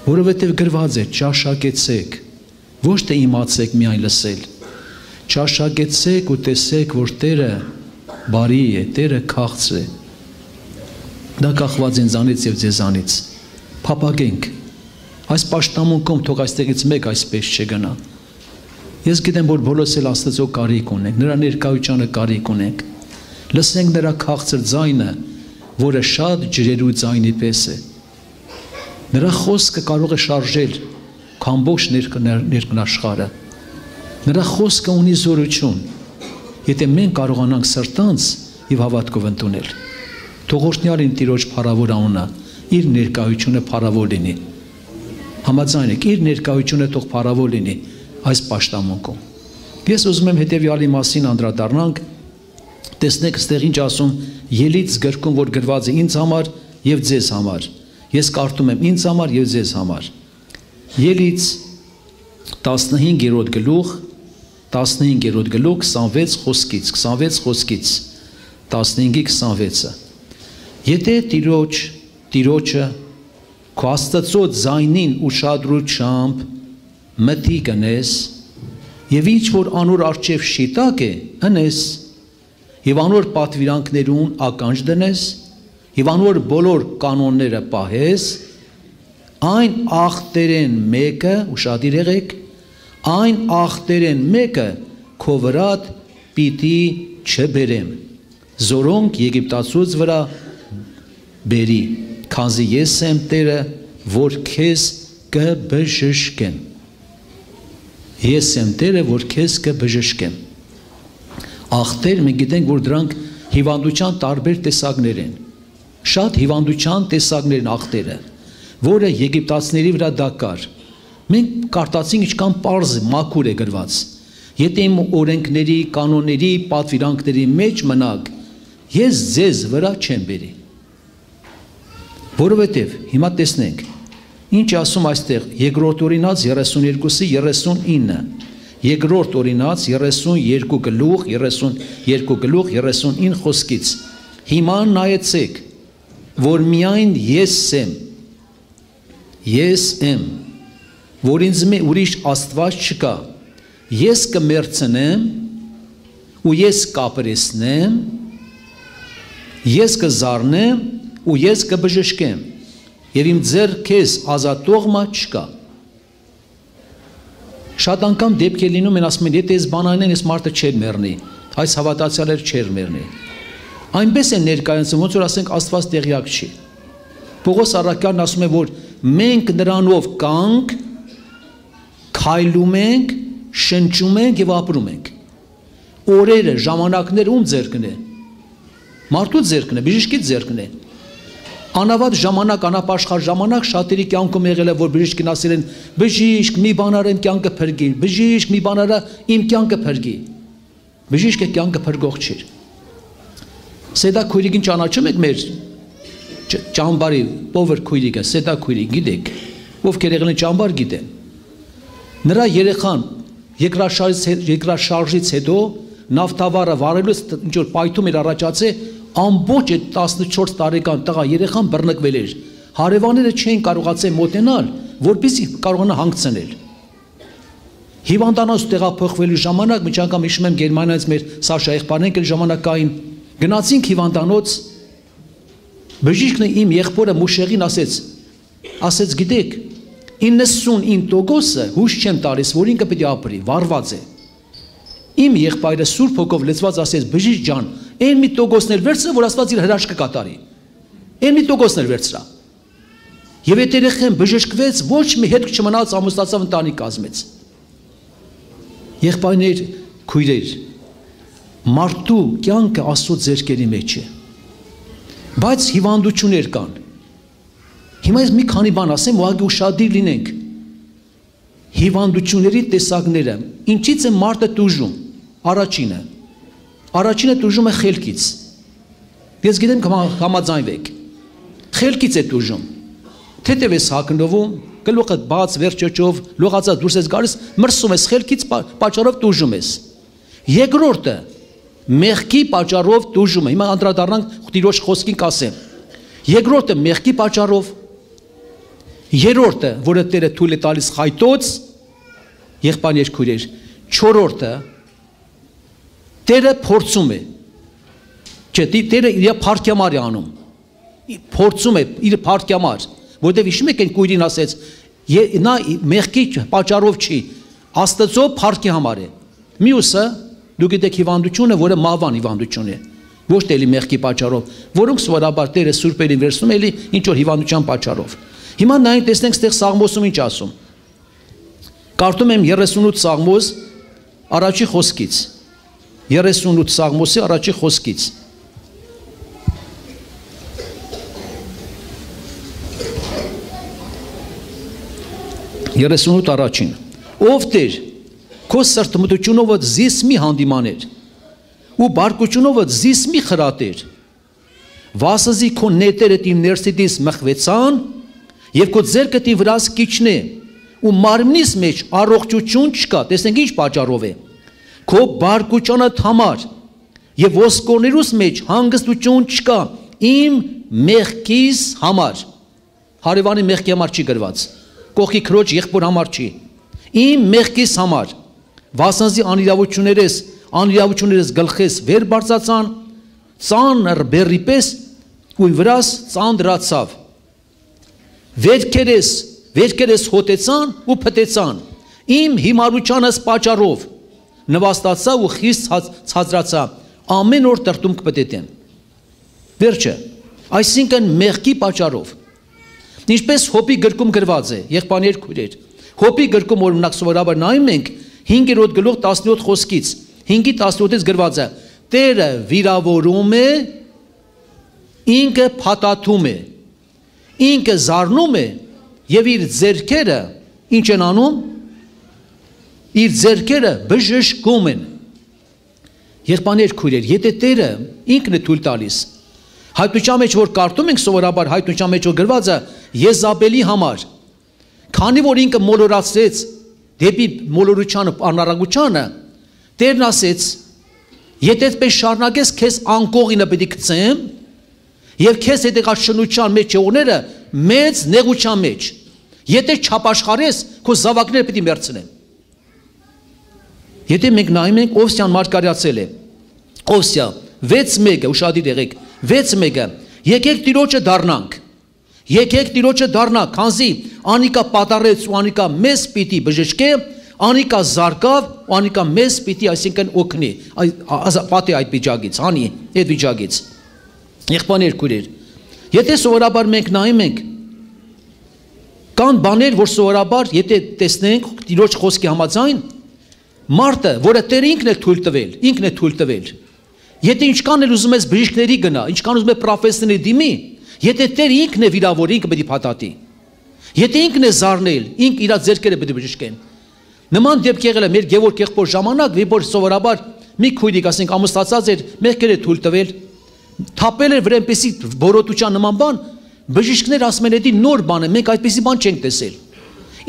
Որովհետև գրված է ճաշակեցեք, ոչ թե իմացեք միայն լսել, ճաշակեցեք ու տեսեք, որ Տերը բարի է, Տերը քաղցր է, դա կախված ինձանից և ձեզանից, փափագենք, այս պաշտամունքում թող այստեղից մեկ այսպես չգնա, ես գիտեմ, որ բոլորս էլ Աստծո կարիք ունենք, նրա ներկայությանը կարիք ունենք, լսենք նրա քաղցր ձայնը, որը շատ ջրերու ձայնի պես է, նրա խոսքը կարող է շարժել ամբողջ ներքնաշխարհը, նրա խոսքը ունի զորություն, եթե մենք կարողանանք սրտանց և հավատքով ընդունել, թող օրհնյալ Տիրոջ փառավոր անունը, իր ներկայությունը փառավոր լինի, համաձայն եք, իր ներկայությունը թող փառավոր լինի այս պաշտամունքում, ես ուզում եմ հետևյալի մասին անդրադառնանք, տեսնեք ստեղ ինչ ասում Ելից գրքում, որ գրված է ինձ համար և ձեզ համար, ես կարդում եմ ինձ համար և ձեզ համար, Ելից 15-րդ գլուխ 26 խոսքից 15-26-ը Եթե Տիրոջը քո Աստծո ձայնին ուշադրությամբ մտի գնես և ինչ որ անոր առջև շիտակ է հնես և անոր պատվիրանքներուն ականջ դնես և անոր բոլոր կանոնները պահես, այն ախտերեն մեկը, ուշադիր եղեք, այն ախտերեն մեկը քո վրատ պիտի չբերեմ, զորոնք Եգիպտացուց վրա բերի, քանզի ես եմ Տերը, որ քեզ կբժշկեմ, ես եմ Տերը, որ քեզ կբժշկեմ, ախտեր մենք գիտենք, որ դրանք հիվանդության տարբեր տեսակներ են, շատ հիվանդության տեսակներ են ախտերը, որը եգիպտացիների վրա դա կար, մենք կարդացինք ինչքան պարզ մաքուր է գրված, եթե իմ օրենքների, կանոնների, պատվիրանքների մեջ մնաք, ես ձեզ վրա չեմ բերի, որովհետև հիմա տեսնենք, ինչ ասում այստեղ երկրորդ օրինաց 32-39, երկրորդ օրինաց 32 գլուխ 39 խոսքից, հիմա նայեցեք, որ միայն ես եմ, որ ինձ ուրիշ Աստված չկա, ես կմերձնեմ ու ես կապրեսնեմ, ես կզարնեմ ու ես կբժշկեմ, և իմ ձեռ քեզ ազատողմա չկա, շատ անգամ դեպք է լինում են ասում են, եթե ես բան անեն, ես մարդը չեր մեռնի, այս հավատացյալը չեր մեռնի, այնպես են ներկայացնում, ոնց որ ասենք Աստված տեղյակ չի, Պողոս առաքյալն ասում է, որ մենք նրանով կանք, քայլում ենք, շնչում ենք և ապրում ենք, օրերը, ժամանակները ում ձեռքն է, մարդու ձեռքն է, բժշկի ձեռքն է, անավատ ժամանակ, անապաշխար ժամանակ շատերի կյանքում եղել է, որ բժիշկին ասել են, բժիշկ մի բան արա իմ կյանքը փրկի, բժիշկ մի բան արա իմ կյանքը փրկի, բժիշկը կյանքը փրկող չէր, Սեդա քույրիկին ճանաչում եք մեր ճամբարի ով էր քույրիկը, Սեդա քույրիկ, գիտեք, ովքեր եղել են ճամբար գիտեն, նրա երեխան երկրաշարժից հետո նավթավարը վարելուց ինչ որ պայթում էր առաջացե, ամբողջ այդ 14 տարեկան տղա երեխան բռնկվել էր, հարևանները չէին կարողացել մոտենալ, որպեսզի կարողանա հանգցնել, հիվանդանոց տեղափոխվելու ժամանակ, մի անգամ հիշում եմ Գերմանիայից մեր Սաշա եղբայրն էլ ժամանակային Գնացինք հիվանդանոց, բժիշկն իմ եղբորը Մուշեղին ասեց գիտեք, 99% հույս չեմ տալիս, որ ինքը պետք է ապրի, վարված է։ Իմ եղբայրը Սուրբ Հոգով լեցված ասեց, բժիշկ ջան, այն մի տոկոսն էլ վերցրա, որ Աստված իր հրաշքը կատարի։ Այն մի տոկոսն էլ վերցրա։ Եվ այդ երեխան բժշկվեց, ոչ մի հետք չմնաց, ամուսնացավ, ընտանիք կազմեց։ Եղբայրներ, քույրեր, մարդու կյանքը Աստծո ձեռքերի մեջ է, բայց հիվանդություններ կան։ Հիմա ես մի քանի բան ասեմ, ուղղակի ուշադիր լինենք։ Հիվանդությունների տեսակները, ինչից է մարդը տուժում։ Առաջինը տուժում է խելքից։ Ես գիտեմ համաձայնվեք։ Խելքից է տուժում։ Թեթև ես հագնվում, գլուխը բաց վերջոճով, լողացած դուրս ես գալիս, մրսում ես խելքից պատճառով տուժում ես։ Երկրորդը մեղքի պատճառով տուժում է։ Հիմա անդրադառնանք Տիրոջ խոսքին կասեմ։ Երկրորդը մեղքի պատճառով, երրորդը, որը Տերը թույլ է տալիս խայտոց, եղբայրներ քույրեր, չորրորդը Տերը փորձում է։ Չէ, Տերը իր փառքյամար է անում։ Փորձում է իր փառքյամար, որտեղ հիշում եք այն քույրին ասեց, նա մեղքի պատճառով չի, Աստծո փառքի համար է։ Մյուսը, դուք գիտեք հիվանդությունը, որը մահվան հիվանդություն է, ոչ թե էլի մեղքի պատճառով, որոնք սովորաբար Տերը սուրբերին վերցնում էլի ինչ որ հիվանդության պատճառով։ Հիմա նայենք տեսնենք ստեղ Սաղմոսում ինչ ասում։ Կարդում եմ 38 Սաղմոս առաջի խոսքից։ 38 Սաղմոսի առաջի խոսքից։ Երեսունութ առաջին, ով Տեր, քո սրտմտությունովը զիս մի հանդիմաներ, ու բարկությունովը զիս մի խրատեր, վասզի քո նետերդ իմ ներսիդիս մխվեցան, և քո ձեռքդ իմ վրաս կիչնե, ու մարմնիս մեջ առողջություն չկա, տեսնենք ինչ պատճառով է, քո բարկությունդ համար, և ոսկորներուս մեջ հանգստություն չկա, իմ մեղքիս համար, հարևանի մեղքի համար չի գրված, կողքի քրոջ եղբոր համար չի, իմ մեղքիս համար, վասնզի անիրավություններես գլխես վեր բարձացան, ծանր բեռի պես ու վրաս ծանրացավ, վերքերես հոտեցան ու փտեցան, իմ հիմարությանս պատճառով, նվաստացա ու խիստ ցածրացա, ամեն օր տրտում կպտետեմ, վերջը, այսինքն մեղքի պատճառով, ինչպես Հոբի գրքում գրված է, եղբայրներ քույրեր, Հոբի գրքում օրինակ սովորաբար նայում ենք 5-րդ գլուխ 17 խոսքից, 5-ի 17-ից գրված է, Տերը վիրավորում է, ինքը փաթաթում է, ինքը զարնում է եւ իր ձեռքերը ինչ են անում, իր ձեռքերը բժշկում են։ Եղբայրներ քույրեր, եթե Տերը ինքն է թույլ տալիս, հայտնության մեջ որ կարդում ենք սովորաբար հայտնության մեջ որ գրված է Եզաբելի համար, քանի որ ինքը մոլորացրեց դեպի մոլորությանը անարագությանը, Տերն ասեց, եթե այդպես շարունակես, քեզ անկողինը պետք է գցեմ, եւ քեզ հետեւաշնության մեջ եղողները մեծ նեղության մեջ, եթե չապաշխարես, քո զավակները պետք է մեռցնեմ։ Եթե մենք նայում ենք Օվսյան մարգարեացել է, Օվսիա 6:1 ուշադիր եղեք, 6:1 եկեք Տիրոջը դառնանք, քանզի անիկա պատառեց ու անիկա մեզ պիտի բժշկե, անիկա զարկավ ու անիկա մեզ պիտի, այսինքն օգնի, պատի այդ վիճակից, հանի այդ վիճակից։ Եղբայրներ քույրեր, եթե սովորաբար մենք նայում ենք, կան բաներ, որ սովորաբար, եթե տեսնենք Տիրոջ խոսքի համաձայն, մարդը, որը Տերը ինքն է թույլ տվել, եթե ինչքան էլ ուզում ես բժիշկների գնա, ինչքան ուզում ես պրոֆեսորների դիմի, եթե Տերը ինքն է վիրավորի, ինքը պետք է փաթաթի։ Եթե ինքն է զարնել, ինքը իր ձեռքերը պետք է բժշկեն։ Նման դեպք եղել է մեր Գևորգ եղբոր ժամանակ, որ սովորաբար մի քույրիկ, ասենք ամուսնացած էր, մեղքեր է թույլ տվել, թափել էր վրա այնպեսի բորոտության նման բան, բժիշկներ ասում են, «Էդի նոր բան է, մենք այդպեսի բան չենք տեսել»։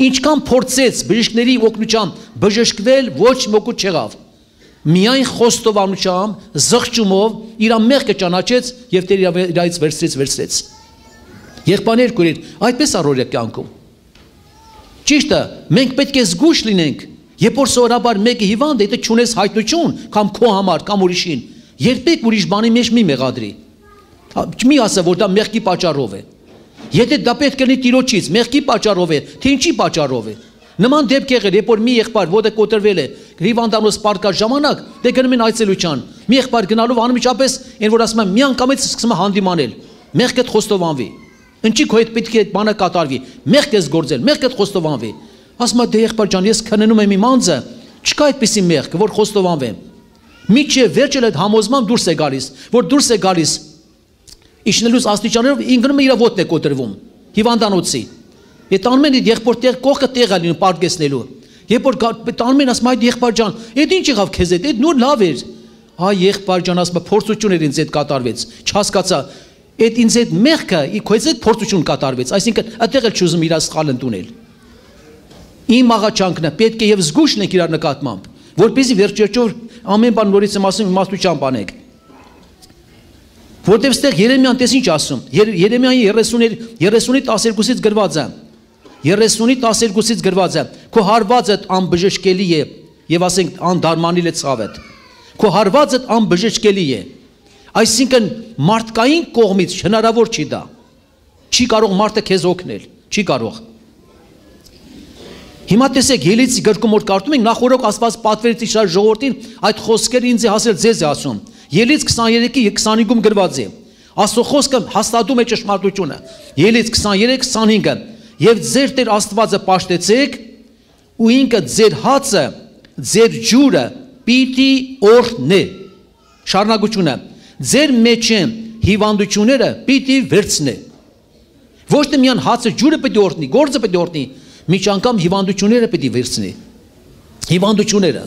Ինչքան փորձեց բժիշկների օգնությամբ բժշկվել, ոչ մոկու չեղավ։ Միայն խոստովանությամբ, զղջումով իր մեղքը ճանաչեց եւ Տերը իրայից վերցրեց։ Եղբայրներ քույրեր, այդպես առօրյա կյանքում։ Ճիշտ է, մենք պետք է զգույշ լինենք, երբ որ սովորաբար մեկը հիվանդ է, եթե չունես հայտնություն, կամ քո համար, կամ ուրիշին, երբեք ուրիշ բանի մեջ մի մեղադրի։ Մի ասա, որ դա մեղքի պատճառով է։ Եթե դա պետք է լինի Տիրոջից, մեղքի պատճառով է, թե ինչի պատճառով է։ Նման դեպք եղել, երբ որ մի եղբայր, որը կոտրվել է, հիվանդանոց պարկած ժամանակ, դե գնում են այցելության։ Մի եղբայր գնալով անմիջապես, այն որ ասում են, միանգամից սկսում է հանդիմանել։ Մեղքդ խոստովանվի։ Ինչի քո հետ պետք է այդ բանը կատարվի։ Մեղք ես գործել, մեղքդ խոստովանվի։ Ասում է, դե եղբայր ջան, ես քննում եմ իմ անձը, չկա այդպիսի մեղք, որ խոստովանվեմ։ Միջև վերջել այդ համոզման դուրս է գալիս, որ դուրս է գալիս իջնելուց աստիճաններով ինքնում է իր ոտն է կոտրվում, հիվանդանոցի։ Եթե տանում են եղբոր տեղ կողքը տեղ է լինում պարկեսնելու։ Երբ որ տանում են ասում այդ եղբայր ջան, այդ ինչ եղավ քեզ հետ, այդ նոր լավ էր։ Այ եղբայր ջան ասում փորձություն էր ինձ հետ կատարվեց, չհասկացա։ Այդ ինձ հետ մեղքը, քեզ հետ փորձություն կատարվեց, այսինքն այդտեղ էլ չուզում իր սխալ ընդունել։ Իմ աղաչանքն է, պետք է եւ զգույշ լինենք իրար նկատմամբ, որպեսզի վերջերջով ամեն բան նորից եմ ասում, իմաստությամբ անենք։ Որտեւ ստեղ Երեմիան տես ինչ ասում։ Երեմիայի 30-ի 12-ից գրված է. 30:12-ից գրված է. Քո հարվածդ անբժշկելի է եւ ասենք անդարմանիլ է ցավդ։ Քո հարվածդ անբժշկելի է։ Այսինքն մարդկային կողմից հնարավոր չի դա։ Չի կարող մարդը քեզ օգնել, չի կարող։ Հիմա տեսեք Ելից գրքում որ կարդում ենք նախորդ Աստված պատվերից Իսրայել ժողովրդին այդ խոսքերը ինձ է հասել ձեզ է ասում։ Ելից 23:25-ում գրված է։ Աստծո խոսքը հաստատում է ճշմարտությունը։ Ելից 23:25-ը եւ ձեր Տեր Աստվածը պաշտեցեք ու ինքը ձեր հացը, ձեր ջուրը պիտի օրհնե։ Շարունակությունը ձեր մեջ հիվանդությունները պիտի վերցնե։ Ոչ թե միայն հացը ջուրը պիտի օրհնի, գործը պիտի օրհնի, միջ անգամ հիվանդությունները պիտի վերցնի։ Հիվանդությունները։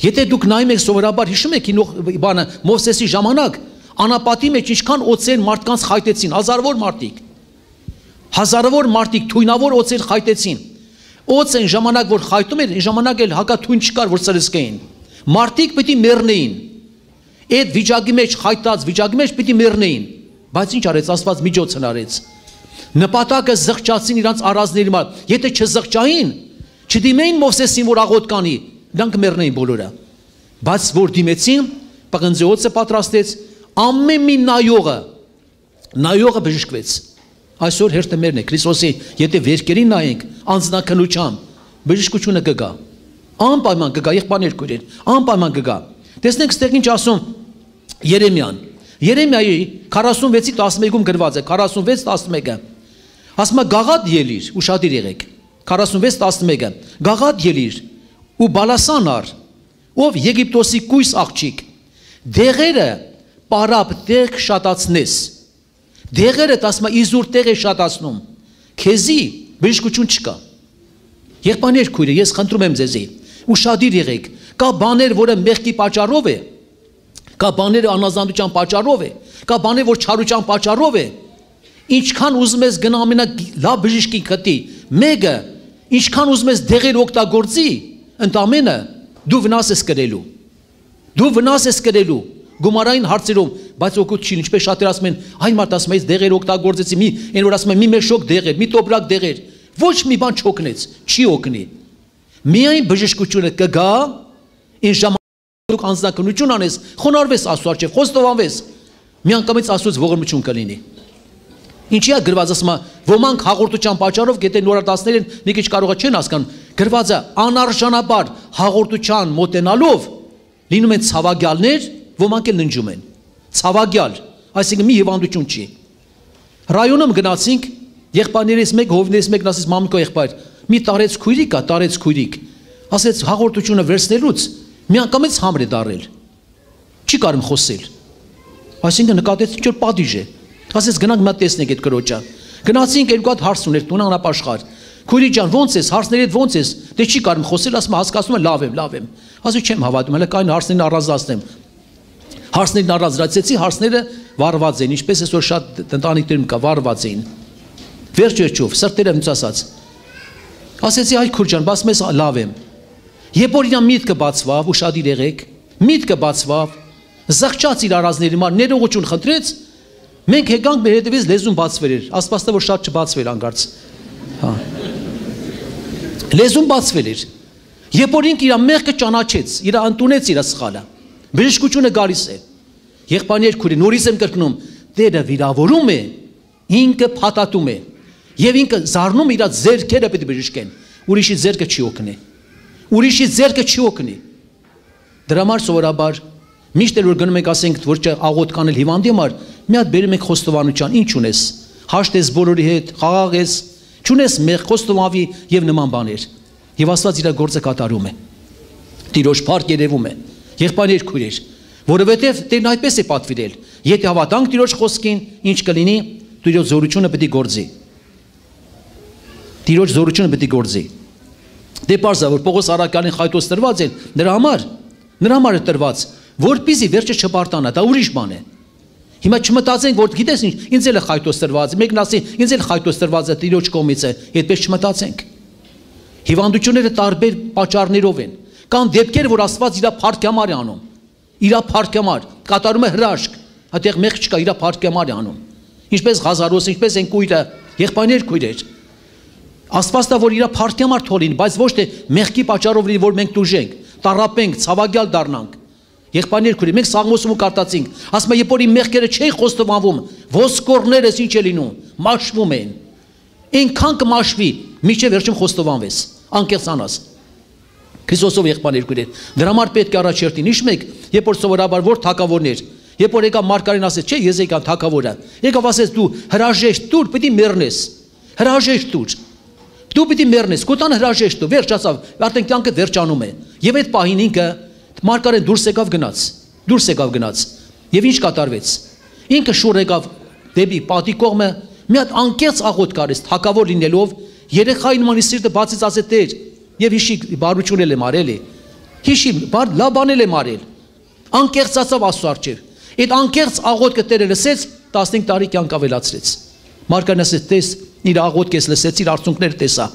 Եթե դուք նայում եք սովորաբար հիշում եք բանը Մովսեսի ժամանակ անապատի մեջ ինչքան օծեր մարդկանց խայտեցին, հազարավոր մարդիկ թույնավոր օծեր խայտեցին։ Օծ այն ժամանակ որ խայտում էր, ժամանակ էլ հակաթույն չկար որ սրսկեին։ Մարդիկ պիտի մեռնեին։ Այդ վիճակի մեջ խայտած վիճակի մեջ պիտի մեռնեին։ Բայց ինչ արեց Աստված միջոց հնարեց։ Նպատակը զղջացին իրանց արազների մոտ։ Եթե չզղջային, չդիմեին Մովսեսին որ աղոտ կանի, նրանք մեռնեին բոլորը։ Բայց որ դիմեցին, պղնձի օծը պատրաստեց, ամեն մի նայողը բժշկվեց։ Այսօր հերթը մերն է Քրիստոսի, եթե վերքերին նայենք անձնակնությամբ, բժշկությունը կգա։ Անպայման կգա, եղբայրներ քույրեր, անպայման կգա։ Տեսնենք ստեղ ինչ ասում Երեմիան։ Երեմիայի 46:11-ում գրված է, 46:11-ը։ Ասում է գաղատ ելիր, ուշադիր եղեք։ 46:11-ը։ Գաղատ ելիր ու բալասան առ, ով Եգիպտոսի կույս աղջիկ։ Դեղերը պարապ տեղ շատացնես։ Դեղերը ասում է իզուր տեղ է շատացնում։ Քեզի բժշկություն չկա։ Եղբայրներ քույրեր, ես խնդրում եմ ձեզի, ուշադիր եղեք։ Կա բաներ, որը մեղքի պատճառով է, կա բաներ անազանդության պատճառով է, կա բաներ, որ չարության պատճառով է։ Ինչքան ուզում ես գնա ամենալավ բժշկի գտի, մեկը ինչքան ուզում ես դեղեր օգտագործի, ընդամենը դու վնաս ես կրելու։ Դու վնաս ես կրելու գումարային հարցերում, բայց օգուտ չի, ինչպես շատեր ասում են, այն մարդ ասում է, ես դեղեր օգտագործեցի, այն որ ասում է, մի մեշոկ դեղեր, մի տոպրակ դեղեր, ոչ մի բան չօգնեց, չի օգնի։ Միայն բժշկությունը կգա, այն ժամանակ դուք անձնականություն անես, խոնարհվես Աստծո առջև, խոստովանվես, միանգամից Աստծոց ողորմություն կլինի։ Ինչի է գրված ասում է, ոմանք հաղորդության պատճառով, եթե նորատասներն մի քիչ կարողա չեն հասկանում, գրված է անարժանաբար հաղորդության մոտենալով լինում են ցավագյալներ, ոմանք էլ ննջում են։ Ցավագյալ, այսինքն մի հիվանդություն չի։ Ռայոնում գնացինք, եղբայրներից մեկ, հովներից մեկն ասեց մամիկո եղբայր, մի տարեց քույրիկ կա, տարեց քույրիկ։ Ասեց հաղորդությունը վերցնելուց միանգամից համր է դարել։ Չի կարում խոսել։ Այսինքն նկատեց ինչ որ պատիժ է։ Ասեց գնանք մա տեսնենք այդ կրոջը։ Գնացինք երկու հատ հարց ուներ տուն անապաշխար։ Քույրի ջան, ո՞նց ես, հարցների հետ ո՞նց ես։ Դե չի կարում խոսել, ասում հասկացնում եմ, լավ եմ։ Ասում չեմ հավատում, հələ կային հարցերին առանձնացնեմ։ Հարցերին առանձնացեցի, հարցները վառված են, ինչպես այսօր շատ ընտանիքներում կա, վառված են։ Վերջ-վերջով, սրտերը ոնց ասած։ Ասեցի այ քույր ջան, բաս մեզ լավ եմ։ Երբ որ իրա միտքը բացվավ, ուշադիր եղեք, միտքը բացվավ, զղջաց իր արազների մար, ներողություն խնդրեց, մենք եկանք մեր հետևից լեզուն բացվել էր, ասպաստը որ շատ չբացվել անգարց։ Հա։ Լեզուն բացվել էր։ Երբ որ ինքը իր մեղքը ճանաչեց, իր ընդունեց իր սխալը, բժշկությունը գալիս է։ Եղբայրներ քույրեր, նորից եմ կրկնում, Տերը վիրավորում է, ինքը փաթաթում է, եւ ինքը զարնում իր ձեռքերը պետք է բժշկեն, ուրիշի ձեռքը չի օգնի։ Ուրիշի ձեռքը չի օգնի։ Դրա համար սովորաբար միշտ էլ որ գնում եք ասենք որ աղոտ կանել հիվանդի համար, մի հատ բերում եք խոստովանության, ինչ ունես, հաշտես բոլորի հետ, խաղաղ ես, չունես մեղ խոստովանվի եւ նման բաներ։ Եվ Աստված իր գործը կատարում է։ Տիրոջ փառք երևում է։ Եղբայրներ քույրեր, որովհետեւ Տերն այդպես է պատվիրել։ Եթե հավատանք Տիրոջ խոսքին, ինչ կլինի, Տիրոջ զորությունը պետք է գործի։ Տիրոջ զորությունը պետք է գործի։ Դե պարզա որ Պողոս Արաքյանին խայտոց տրված են, նրա համար է տրված, որպեսզի վերջը չբարտանա, դա ուրիշ բան է։ Հիմա չմտածենք որ գիտես ինչ, ինձ էլ է խայտոց տրված, մեկն ասի, ինձ էլ խայտոց տրված է Տիրոջ կողմից է, այդպես չմտածենք։ Հիվանդությունները տարբեր պատճառներով են։ Կան դեպքեր, որ Աստված իր փառքամար է անում։ Իր փառքամար կատարում է հրաշք, այդտեղ մեղ չկա, իր փառքամար է անում։ Ինչպես Ղազարոս, ինչպես են կույրը, եղբայրներ քույրեր։ Աստվածը որ իր փառքի համար թողին, բայց ոչ թե մեղքի պատճառով լինի, որ մենք դուժենք, տարապենք, ցավագյալ դառնանք։ Եղբայրներ քուրի, մենք Սաղմոսում կարդացինք, ասում է, երբ որ իմ մեղքերը չէին խոստովանվում, ոսկորներս ինչ է լինում, մաշվում են։ Այնքան կմաշվի, մինչև վերջում խոստովանվես, անկեղծանաս։ Քրիստոսով եղբայրներ քուրի, դրա համար պետք է առաջերտին, հիշում եք, երբ որ սովորաբար որ թագավորներ, երբ որ եկա Մարգարեն ասեց, չէ, ես եկա թագավորը, եկավ ասեց դու հրաժեշտ տուր, պիտի մեռնես, հրաժեշտ տուր։ Դու պիտի մեռնես, քո տան հրաժեշտ տու, վերջացավ, արդեն կյանքը վերջանում է։ Եվ այդ պահին ինքը Մարգարեն դուրս եկավ գնաց։ Եվ ինչ կատարվեց։ Ինքը շուռ եկավ դեպի պատի կողմը, մի հատ անկեղծ աղոթք արեց, թագավոր լինելով, երեխային մանի սիրտը բացից ասեց Տեր, եւ հիշի բարություն եմ արել, հիշի լավ բանել եմ արել։ Անկեղծացավ Աստծո առջև։ Այդ անկեղծ աղոթքը Տերը լսեց, 15 տարի կյանք ավելացրեց։ Մարգարեն ասեց, տես, իր աղոթքն ես լսեց, իր արցունքները տեսա։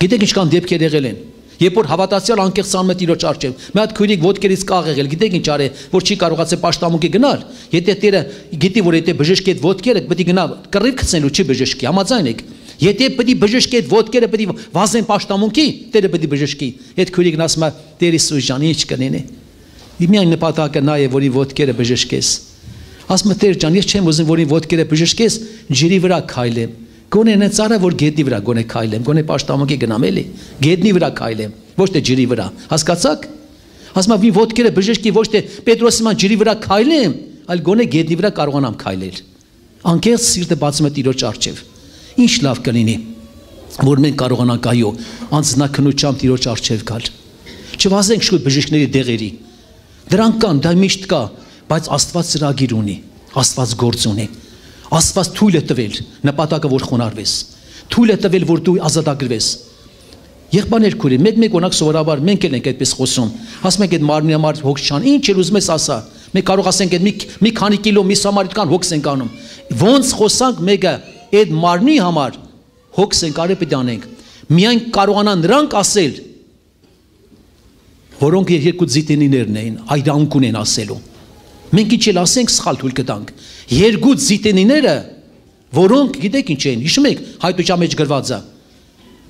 Գիտեք ինչքան դեպքեր եղել են։ Երբ որ հավատացյալ անկեղծանում է Տիրոջ առջև, մի հատ քույրիկ ոտքերից կաղ եղել, գիտեք ինչ արել, որ չի կարողացել պաշտամունքի գնալ։ Եթե Տերը գիտի, որ եթե բժշկի այդ ոտքերը պետք է գնա կռիվ գցնելու չի բժշկի, համաձայն եք։ Եթե պետք է բժշկի այդ ոտքերը պետք է վազեն պաշտամունքի, Տերը պետք է բժշկի։ Այդ քույրիկն ասում է, Տեր Հիսուս ջան, ինչ կնենի։ Միայն նպատակը նա է, որ իր ոտքերը բժշկես։ Ասում է, Տեր ջան, ես չեմ ուզում, որ իր ոտքերը բժշկես, ջրի վրա քայլեմ։ Գոնե նա ծառա, որ գետնի վրա գոնե քայլեմ, գոնե պաշտամունքի գնամ էլի, գետնի վրա քայլեմ, ոչ թե ջրի վրա։ Հասկացաք։ Ասում է, մի ոտքերը բժշկի, ոչ թե Պետրոսի ման ջրի վրա քայլեմ, այլ գոնե գետնի վրա կարողանամ քայլել։ Անկեղծ սիրտը բացում է Տիրոջ առջև։ Ինչ լավ կլինի, որ մենք կարողանանք այո, անձնակնությամբ Տիրոջ առջև գալ։ Չվազենք շուտ բժիշկների դեղերի։ Դրանք կան, դա միշտ կա, բայց Աստված ծրագիր ունի, Աստված գործ ունի։ Աստված թույլ է տվել նպատակը որ խոնարհվես, թույլ է տվել որ դու ազատագրվես։ Եղբայրներ քուրի, մեկ օրինակ սովորաբար մենք էլ ենք այդպես խոսում, ասում ենք այդ մարմնի համար հոգս չան, ինչ էլ ուզում ես ասա, մենք կարող ասենք այդ մի քանի կիլո միս համար այդքան հոգս ենք անում։ Ոնց խոսանք մեկը այդ մարմնի համար հոգս ենք արել պետք է անենք։ Միայն կարողանան նրանք ասել, որոնք երկու զիտենիներն էին, այրանք ունեն ասելու։ Մենք ինչ էլ ասենք սխալ թույլ կտանք։ Երկու զիտենիները, որոնք գիտեք ինչ են, հիշում եք հայտության մեջ գրվածը։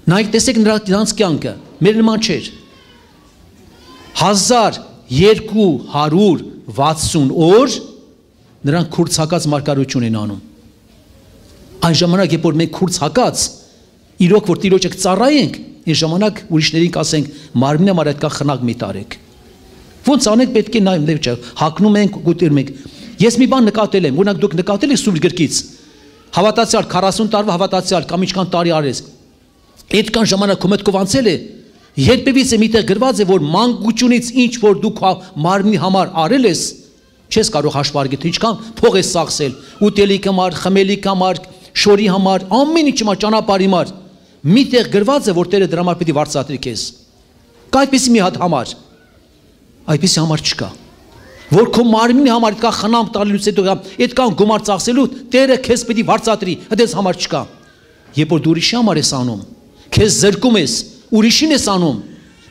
Նայեք տեսեք նրանց կյանքը, մեր նման չէր։ 1260 օր նրանք քուրձակած մարգարություն են անում։ Այն ժամանակ, երբ որ մենք քուրձակած իրոք որ Տիրոջը ծառայենք, այն ժամանակ ուրիշներին կասենք մարմինը համար այդքան խնակ մի տարեք։ Ոնց անենք պետք է նայում դեպի հակնում ենք գուտերում ենք։ Ես մի բան նկատել եմ, օրինակ դուք նկատել եք սուրբ գրքից։ Հավատացյալ 40 տարվա հավատացյալ կամ ինչքան տարի արես։ Այդքան ժամանակ քո մտքով անցել է, երբևիցե միտեղ գրված է, որ մանկությունից ինչ որ դու մարմնի համար արել ես, չես կարող հաշվարկել, ինչքան փող ես ծախսել, ուտելիք համար, խմելիք համար, շորի համար, ամեն ինչ համար, ճանապարհի համար։ Միտեղ գրված է, որ Տերը դրա համար պիտի վարձատրի քեզ։ Կա այդպեսի մի հատ համար։ Այդպեսի համար չկա։ Որ քո մարմնի համար այդքան խնամ տալուց հետո այդքան գումար ծախսելու Տերը քեզ պիտի վարձատրի, այդպես համար չկա։ Երբ որ դու ուրիշի համար ես անում, քեզ զրկում ես, ուրիշին ես անում,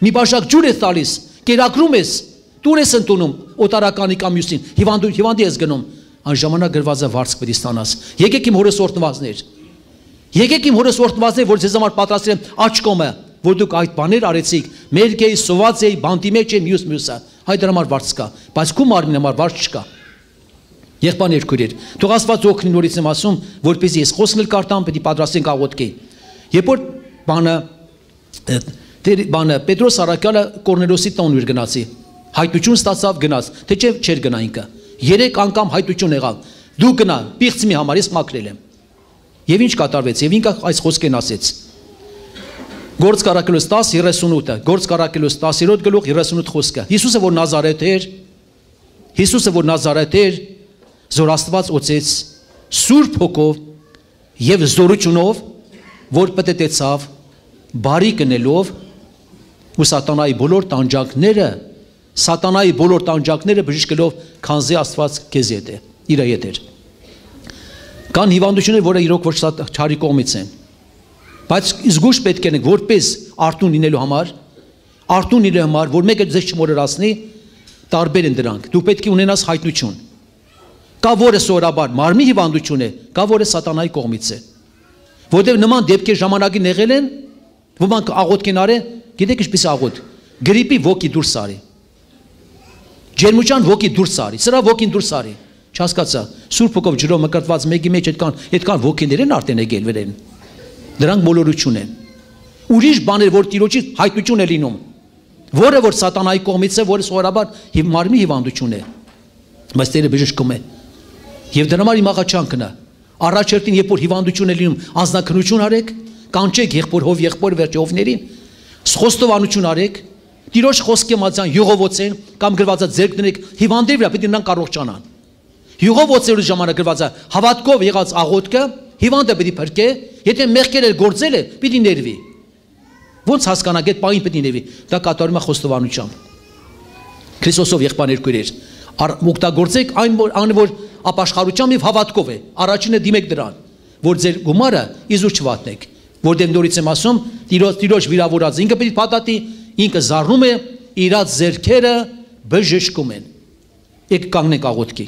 մի բաժակ ջուր ես տալիս, կերակրում ես, տուն ես ընդունում, օտարականի կամ մյուսին, հիվանդի ես գնում, այն ժամանակ գրված է վարձք պիտի ստանաս։ Եկեք իմ հորս օրտնվածներ։ Եկեք իմ հորս օրտնվածներ, որ ձեզ համար պատրաստել եմ աջ կողմը, որ դուք այդ բաներ արեցիք, մերկեի, սոված էի, բանտի մեջ եմ մյուսը, հայ դրա համար վարձ կա, բայց քո մարմնի համար վարձ չկա։ Եղբայրներ քույրեր, թող Աստված օգնի նորից եմ ասում, որպեսզի ես խոսքն էլ կարդամ, պետք է պատրաստենք աղոթքի։ Երբ որ Պետրոս Առաքյալը Կորնելիոսի տուն իր գնացի, հայտություն ստացավ գնաց, թե չէր գնա ինքը։ 3 անգամ հայտություն եղավ։ Դու գնա, պիղծ մի համար, ես մաքրել եմ։ Եվ ինչ կատարվեց, եւ ինքը այս խոսքեն ասեց։ Գործ Կարակելոս 10:38, Գործ Կարակելոս 10-րդ գլուխ 38 խոսքը։ Հիսուսը որ Նազարեթ էր, զոր Աստված օծեց Սուրբ Հոգով եւ զորությունով, որ պտտեցավ բարի կնելով ու սատանայի բոլոր տանջանքները բժշկելով, քանզի Աստված քեզ հետ է, իր հետ էր։ Կան հիվանդություններ, որը իրոք ոչ չարի կողմից են, բայց զգուշ պետք է որպես արթուն լինելու համար, որ մեկը ձեզ չմոլորացնի, տարբեր են դրանք։ Դու պետք է ունենաս հայտնություն։ Կա որը սովորաբար մարմնի հիվանդություն է, կա որը սատանայի կողմից է։ Որտեղ նման դեպքեր ժամանակին եղել են, ոմանք աղոթք են արել, գիտեք ինչպես աղոթք, գրիպի ոգի դուրս արի, ջերմության ոգի դուրս արի, սրա ոգին դուրս արի, չհասկացա, Սուրբ Հոգով ջրով մկրտված մեկի մեջ այդքան ոգիներ են արդեն եկել վրեն, դրանք մոլորություն են, ուրիշ բաներ, որ Տիրոջի հայտնություն է լինում, որը որ սատանայի կողմից է, որը սովորաբար մարմնի հիվանդություն է, բայց Տերը բժշկում է, եւ դրա համար իմ աղաչանքն է, առաջերտին երբ որ հիվանդություն է լինում, անձնաքննություն արեք, կանչեք եղբոր հով եղբոր վերջովներին, խոստովանություն արեք, Տիրոջ խոսքի մատյան յուղովոցեն կամ գրվածա ձեռք դնեք հիվանդերի վրա, պետք է նրանք առողջանան։ Յուղովոցելու ժամանակ գրվածա հավատքով եղած աղոթքը հիվանդը պետք է փրկե, եթե մեղքեր էլ գործել է, պետք է ներվի։ Ոնց հասկանանք այդ պահին պետք է ներվի։ Դա կատարում է խոստովանությամբ։ Քրիստոսով եղբայրներ, օգտագործեք այն որ ապաշխարությամբ եւ հավատքով է։ Առաջինը դիմեք դրան, որ ձեր գումարը իզուր չվատնեք, որտեղ նորից եմ ասում, Տիրոջ վիրավորած ինքը պետք է փաթաթի, ինքը զառնում է, իր ձեռքերը բժշկում են։ Եք կանգնենք աղոթքի։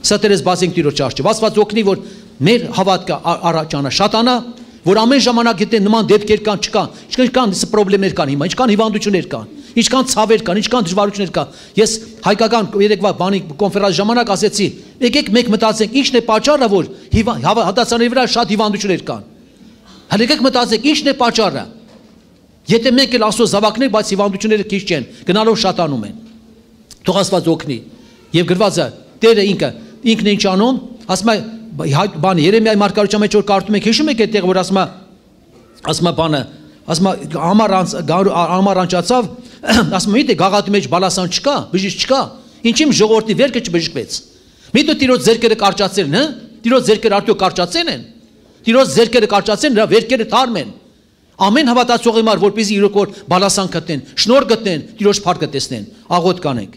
Սա դերս բացենք Տիրոջ արժե։ Աստված օգնի, որ մեր հավատքը առաջանա, շատանա, որ ամեն ժամանակ եթե նման դեպքեր կան, չկան, ինչքան խնդիրներ կան հիմա, ինչքան հիվանդություններ կան, ինչքան ցավեր կան, ինչքան դժվարություններ կան։ Ես հայկական երեկվա բանի կոնֆերանս ժամանակ ասեցի, եկեք մեկ մտածենք, ինչն է պատճառը, որ հատածանների վրա շատ հիվանդություններ կան։ Հələ եկեք մտածենք, ինչն է պատճառը։ Եթե մենք էլ Աստծո զավակներ, բայց հիվանդությունները քիչ չեն, գնալով շատանում են։ Թող Աստված օգնի։ Եվ գրվածը Տերը ինքն է ինչ անում, ասում է բան Երեմիայի մարգարության մեջ որ կարդում եք, հիշում եք այդտեղ որ ասում է բանը, ասում է համար անջացավ, ասում է դե գաղատի մեջ բալասան չկա, բժիշկ չկա, ինչի՞ ժողովրդի վերքը չբժշկվեց։ Մի դու Տիրոջ ձեռքերը կարճացել են, հա? Տիրոջ ձեռքերը արդյոք կարճացել են։ Տիրոջ ձեռքերը կարճացել, նրա վերքերը թարմ են։ Ամեն հավատացողի համար որպեսզի իրոք որ բալասան գտնեն, շնորհ գտնեն, Տիրոջ փառքը տեսնեն, աղոթք կանենք։